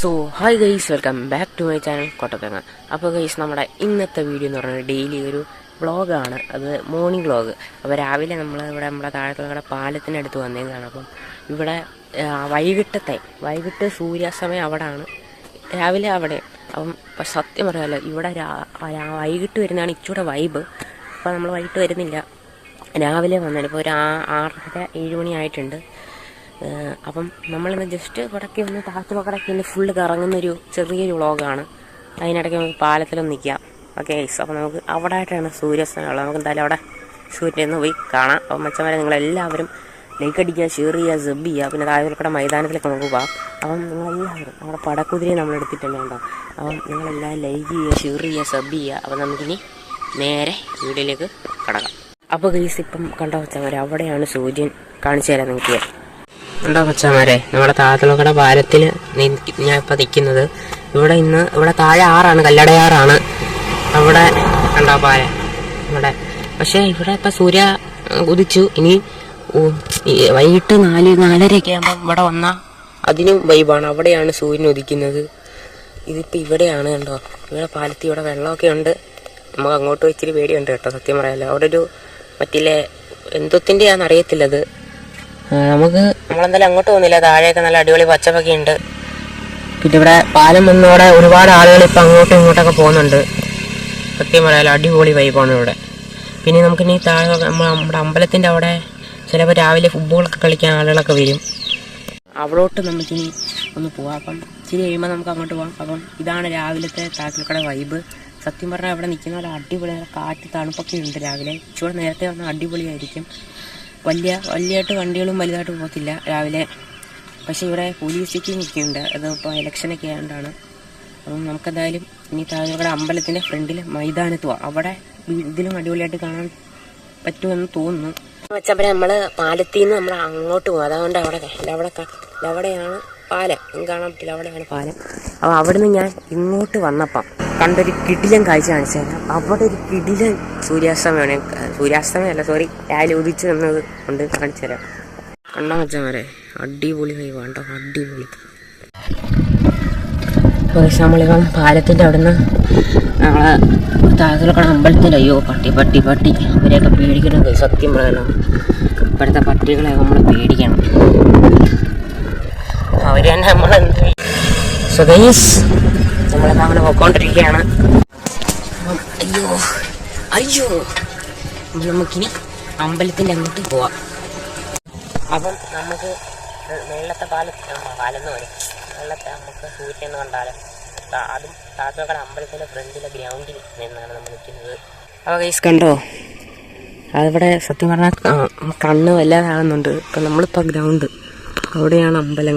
So hi guys, welcome back to my channel Kottathanga. അപ്പോൾ guys, നമ്മുടെ ഇന്നത്തെ വീഡിയോ എന്ന് പറയുന്നത് ഡെയിലി ഒരു വ്ളോഗാണ്. അത് മോർണിംഗ് വ്ളോഗ്. അപ്പോൾ രാവിലെ നമ്മുടെ താഴത്തുള്ള പാലത്തിനടുത്ത് വന്നേക്കാണ്. അപ്പം ഇവിടെ വൈകിട്ട് സൂര്യാസ്തമയം അവിടെയാണ്, രാവിലെ അവിടെ. അപ്പം സത്യം പറയാമല്ലോ, ഇവിടെ വൈകിട്ട് വരുന്നതാണ് ഇച്ചിരി വൈബ്. അപ്പോൾ നമ്മൾ വൈകിട്ട് വരുന്നില്ല, രാവിലെ വന്നാലും ഇപ്പോൾ ഒരു 6:30-7 മണി ആയിട്ടുണ്ട്. അപ്പം നമ്മളിന്ന് ജസ്റ്റ് ഇവിടേക്ക് ഒന്ന് താഴത്തിലൊക്കെ ഒന്ന് ഫുള്ള് കറങ്ങുന്നൊരു ചെറിയൊരു വ്ളോഗാണ്. അതിനിടയ്ക്ക് നമുക്ക് പാലത്തിലൊന്ന് നിൽക്കാം. ഓക്കെ ഗൈസ്, അപ്പോൾ നമുക്ക് അവിടെ ആയിട്ടാണ് സൂര്യാസ്തമയം ഉള്ളത്. നമുക്ക് എന്തായാലും അവിടെ സൂര്യൻ പോയി കാണാം. അപ്പം മച്ചന്മാരെ നിങ്ങളെല്ലാവരും ലൈക്ക് അടിക്കുക, ഷെയർ ചെയ്യുക, സബ് ചെയ്യുക. പിന്നെ താഴത്തിലൂടെ മൈതാനത്തിലേക്ക് നമുക്ക് പോകാം. അപ്പം നിങ്ങളെല്ലാവരും നമ്മുടെ പടക്കുതിരയെ നമ്മളെടുത്തിട്ടുണ്ട് കേട്ടോ. അപ്പം നിങ്ങളെല്ലാവരും ലൈക്ക് ചെയ്യുക, ഷെയർ ചെയ്യുക, സബ് ചെയ്യുക. അപ്പം നമുക്കിനി നേരെ വീഡിയോയിലേക്ക് കടക്കാം. അപ്പോൾ ഗൈസ്, ഇപ്പം കണ്ടോ മച്ചന്മാരെ, അവിടെയാണ് സൂര്യൻ. കാണിച്ചു തരാം നിങ്ങൾക്ക്. ഉണ്ടോ മച്ചന്മാരെ, നമ്മുടെ താഴത്തിലൊക്കെ പാലത്തിൽ ഞാൻ ഇപ്പം നിൽക്കുന്നത്. ഇവിടെ താഴെ ആറാണ്, കല്ലടയാറാണ്. അവിടെ കണ്ടോ പാലം ഇവിടെ. പക്ഷേ ഇവിടെ ഇപ്പം സൂര്യ ഉദിച്ചു. ഇനി വൈകിട്ട് 4-4:30 ആകുമ്പം ഇവിടെ വന്നാൽ അതിനും വൈബാണ്. അവിടെയാണ് സൂര്യൻ ഉദിക്കുന്നത്. ഇതിപ്പോൾ ഇവിടെയാണ് കണ്ടോ. ഇവിടെ പാലത്തിൽ ഇവിടെ വെള്ളമൊക്കെ ഉണ്ട്. നമുക്ക് അങ്ങോട്ട് ഇച്ചിരി പേടിയുണ്ട് കേട്ടോ, സത്യം പറയാമല്ലോ. അവിടെ ഒരു മറ്റില്ലേ എന്തൊത്തിൻ്റെയാണെന്ന് അറിയത്തില്ലത്. നമ്മളെന്തായാലും അങ്ങോട്ട് പോകുന്നില്ല. താഴെയൊക്കെ നല്ല അടിപൊളി പച്ചപ്പൊക്കെ ഉണ്ട്. പിന്നെ ഇവിടെ പാലം വന്നോടെ ഒരുപാട് ആളുകൾ ഇപ്പം അങ്ങോട്ടും ഇങ്ങോട്ടൊക്കെ പോകുന്നുണ്ട്. സത്യം പറയാമല്ലോ, അടിപൊളി വൈബാണ് ഇവിടെ. പിന്നെ നമുക്കിനി താഴെ നമ്മുടെ അമ്പലത്തിൻ്റെ അവിടെ ചിലപ്പോൾ രാവിലെ ഫുട്ബോളൊക്കെ കളിക്കാൻ ആളുകളൊക്കെ വരും. അവിടോട്ട് നമുക്കിനി ഒന്ന് പോവാം. അപ്പം ഇച്ചിരി കഴിയുമ്പോൾ നമുക്ക് അങ്ങോട്ട് പോകാം. അപ്പം ഇതാണ് രാവിലത്തെ താഴത്തിലൂടെ വൈബ്. സത്യം പറഞ്ഞാൽ ഇവിടെ നിൽക്കുന്ന പോലെ അടിപൊളി കാറ്റ് തണുപ്പൊക്കെ ഉണ്ട്. രാവിലെ ഇച്ചിരി നേരത്തെ വന്നാൽ അടിപൊളിയായിരിക്കും. വലിയതായിട്ട് വണ്ടികളും വലുതായിട്ട് പോകത്തില്ല രാവിലെ. പക്ഷേ ഇവിടെ പോലീസ് ചെക്കിങ് ഒക്കെ ഉണ്ട്. അത് ഇപ്പോൾ ഇലക്ഷനൊക്കെ ആയതുകൊണ്ടാണ്. അപ്പം നമുക്കെന്തായാലും ഇനി താഴെ അമ്പലത്തിൻ്റെ ഫ്രണ്ടിൽ മൈതാനത്ത് പോവാം. അവിടെ ഇതിലും അടിപൊളിയായിട്ട് കാണാൻ പറ്റുമെന്ന് തോന്നുന്നു. വെച്ചപ്പോൾ നമ്മൾ പാലത്തിൽ നിന്ന് നമ്മൾ അങ്ങോട്ട് പോകും. അതുകൊണ്ട് അവിടെയാണ് പാലം. കാണാൻ പറ്റില്ല, അവിടെയാണ് പാലം. അപ്പോൾ അവിടെ നിന്ന് ഞാൻ ഇങ്ങോട്ട് വന്നപ്പം കണ്ടൊരു കിടിലൻ കാഴ്ച കാണിച്ചു തരാം. അവിടെ ഒരു കിടിലൻ സൂര്യാസ്തമയമല്ല, രാവിലെ ഉദിച്ചു വന്നത് കൊണ്ട് കാണിച്ചു തരാം. കണ്ടാ മച്ചന്മാരെ, അടിപൊളി വൈബാണ്ടോ, അടിപൊളി. നമ്മളിപ്പം പാലത്തിൻ്റെ അവിടെ നിന്ന് നമ്മളെ താഴത്തിലൊക്കെ അമ്പലത്തിൻ്റെ അയ്യോ പട്ടി അവരെയൊക്കെ പേടിക്കണം. സത്യം പറയണം, ഇപ്പോഴത്തെ പട്ടികളെ നമ്മൾ പേടിക്കണം. അവർ തന്നെ നമ്മളെന്ത് നമ്മളെല്ലാം അങ്ങനെ പോയിക്കൊണ്ടിരിക്കുകയാണ്. അയ്യോ നമുക്കിനി അമ്പലത്തിൻ്റെ അങ്ങോട്ട് പോവാം. അപ്പം നമുക്ക് വെള്ളത്തെ പാലെന്ന് വരും. വെള്ളത്തെ നമുക്ക് സൂര്യൻ കണ്ടാലും അതും താഴത്തോടെ അമ്പലത്തിൻ്റെ ഫ്രണ്ടിലെ ഗ്രൗണ്ടിൽ നിന്നാണ് നമ്മൾ നിൽക്കുന്നത്. അപ്പോൾ ഗൈസ് കണ്ടോ, അതിവിടെ സത്യം പറഞ്ഞാൽ കണ്ണ് വല്ലാതാകുന്നുണ്ട്. ഇപ്പം നമ്മളിപ്പോൾ ഗ്രൗണ്ട് അവിടെയാണ് അമ്പലം.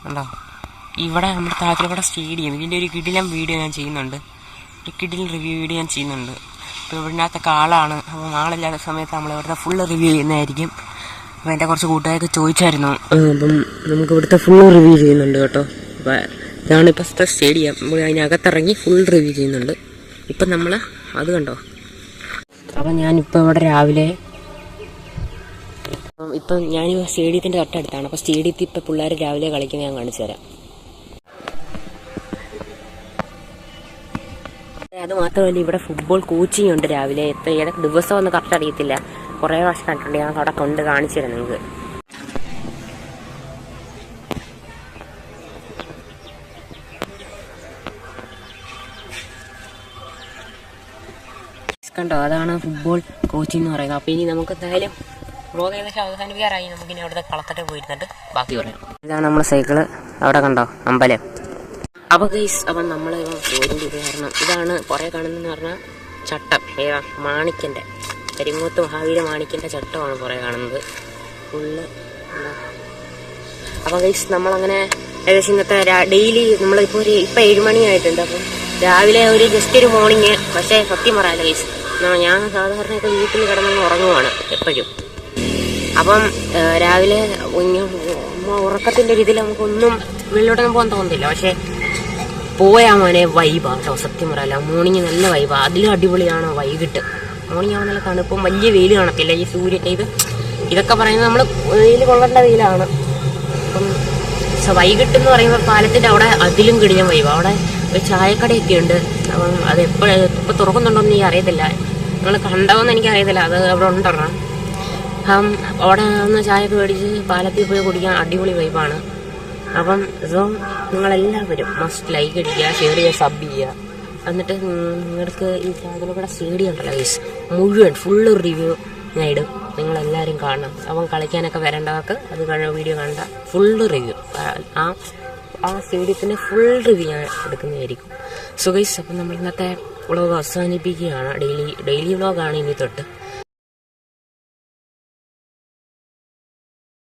കണ്ടോ ഇവിടെ നമ്മുടെ താഴത്തിലൂടെ സ്റ്റേഡിയം. ഇതിൻ്റെ ഒരു കിടിലൻ വീഡിയോ ഞാൻ ചെയ്യുന്നുണ്ട്, ഒരു കിടിലൻ റിവ്യൂ വീഡിയോ ഞാൻ ചെയ്യുന്നുണ്ട്. ഇപ്പോൾ ഇവിടുത്തെ ആളാണ്. അപ്പോൾ ആളില്ലാത്ത സമയത്ത് നമ്മൾ ഇവിടുത്തെ ഫുള്ള് റിവ്യൂ ചെയ്യുന്നതായിരിക്കും. അപ്പോൾ എൻ്റെ കുറച്ച് കൂട്ടുകാരൊക്കെ ചോദിച്ചായിരുന്നു. അപ്പം നമുക്ക് ഇവിടുത്തെ ഫുള്ള് റിവ്യൂ ചെയ്യുന്നുണ്ട് കേട്ടോ. അപ്പോൾ ഇതാണ് ഇപ്പോഴത്തെ സ്റ്റേഡിയം. നമ്മൾ അതിനകത്തിറങ്ങി ഫുൾ റിവ്യൂ ചെയ്യുന്നുണ്ട്. ഇപ്പം നമ്മൾ അത് കണ്ടോ. അപ്പം ഞാനിപ്പോൾ ഇവിടെ രാവിലെ ഇപ്പം ഞാൻ സ്റ്റേഡിയത്തിൻ്റെ തൊട്ടടുത്താണ്. അപ്പോൾ സ്റ്റേഡിയത്തിൽ ഇപ്പോൾ പിള്ളേർ രാവിലെ കളിക്കുന്നത് ഞാൻ കാണിച്ചു തരാം. അത് മാത്രമല്ല, ഇവിടെ ഫുട്ബോൾ കോച്ചിങ് ഉണ്ട് രാവിലെ. ഏതൊക്കെ ദിവസമൊന്നും കറക്റ്റ് അറിയത്തില്ല, കുറേ പ്രാവശ്യം കണ്ടിട്ടുണ്ട്. ഞാൻ അവിടെ കൊണ്ട് കാണിച്ചു തരാം നിങ്ങൾക്ക്. കണ്ടോ, അതാണ് ഫുട്ബോൾ കോച്ചിങ് എന്ന് പറയുന്നത്. അപ്പോൾ ഇനി നമുക്ക് എന്തായാലും വ്ളോഗ് ഏകദേശം അവസാനിപ്പിക്കാറായി. നമുക്കിനി അവിടുത്തെ കളത്തിട്ട് പോയിരുന്നിട്ട് ബാക്കി പറയാം. ഇതാണ് നമ്മുടെ സൈക്കിള്. അവിടെ കണ്ടോ അമ്പലം. അപ്പോൾ ഗൈസ്, അപ്പം നമ്മൾ സൂര്യൻ്റെ ഇത് കാരണം ഇതാണ് കുറേ കാണുന്നതെന്ന് പറഞ്ഞാൽ ചട്ടം. ഏതാ മാണിക്കൻ്റെ, കരിങ്ങോത്ത് മഹാവീര മാണിക്കൻ്റെ ചട്ടമാണ് കുറേ കാണുന്നത് ഫുള്ള്. അപ്പോൾ ഗൈസ്, നമ്മളങ്ങനെ ഏകദേശം ഇന്നത്തെ ഡെയിലി നമ്മളിപ്പോൾ ഇപ്പം 7 മണിയായിട്ടുണ്ട്. അപ്പം രാവിലെ ജസ്റ്റ് ഒരു മോർണിംഗ്. പക്ഷേ സത്യം പറയാമല്ലോ ഗൈസ്, ഞാൻ സാധാരണയൊക്കെ വീട്ടിൽ കിടന്നങ്ങ് ഉറങ്ങുവാണ് എപ്പോഴും. അപ്പം രാവിലെ ഉറക്കത്തിൻ്റെ ഒരു ഇതിൽ നമുക്കൊന്നും വെള്ളോട്ടൊന്നും പോകാൻ തോന്നുന്നില്ല. പക്ഷേ പോയാൽ മോനെ വൈബാണ് കേട്ടോ, സത്യം പറയാമല്ലോ. മോർണിംഗ് നല്ല വൈബാണ്. അതിലും അടിപൊളിയാണ് വൈകിട്ട്. മോർണിംഗ് ആവുമ്പോൾ നല്ല തണുപ്പും വലിയ വെയിൽ കാണത്തില്ല. ഈ സൂര്യൻ്റെ ഇതൊക്കെ പറയുന്നത് നമ്മൾ വെയിൽ കൊള്ളേണ്ട വെയിലാണ്. അപ്പം വൈകിട്ട് എന്ന് പറയുമ്പോൾ പാലത്തിൻ്റെ അവിടെ അതിലും കിടിലം വൈബ്. അവിടെ ഒരു ചായക്കടയൊക്കെ ഉണ്ട്. അപ്പം അത് ഇപ്പോൾ തുറക്കുന്നുണ്ടോയെന്ന് എനിക്ക് അറിയത്തില്ല. നിങ്ങൾ കണ്ടോന്ന് എനിക്കറിയത്തില്ല. അത് അവിടെ ഉണ്ടോ. അവിടെ ഒന്ന് ചായയൊക്കെ മേടിച്ച് പാലത്തിൽ പോയി കുടിക്കാൻ അടിപൊളി വൈബാണ്. അപ്പം സോ നിങ്ങളെല്ലാവരും മസ്റ്റ് ലൈക്ക് അടിക്കുക, ഷെയർ ചെയ്യുക, സബ് ചെയ്യുക. എന്നിട്ട് നിങ്ങൾക്ക് ഈ ചാനലിലൂടെ സ്റ്റേഡിയം ഉണ്ടല്ലോ ഗൈസ്, മുഴുവൻ ഫുള്ള് റിവ്യൂ ഞാൻ ഇടും. നിങ്ങളെല്ലാവരും കാണണം. അവൻ കളിക്കാനൊക്കെ വരേണ്ടവർക്ക് അത് വീഡിയോ കണ്ട ഫുള്ള് റിവ്യൂ, ആ സ്റ്റേഡിയത്തിൻ്റെ ഫുൾ റിവ്യൂ ഞാൻ എടുക്കുന്നതായിരിക്കും. സോ ഗൈസ്, അപ്പം നമ്മൾ ഇന്നത്തെ വ്ളോഗ് അവസാനിപ്പിക്കുകയാണ്. ഡെയിലി വ്ളോഗാണ് ഇനി തൊട്ട്.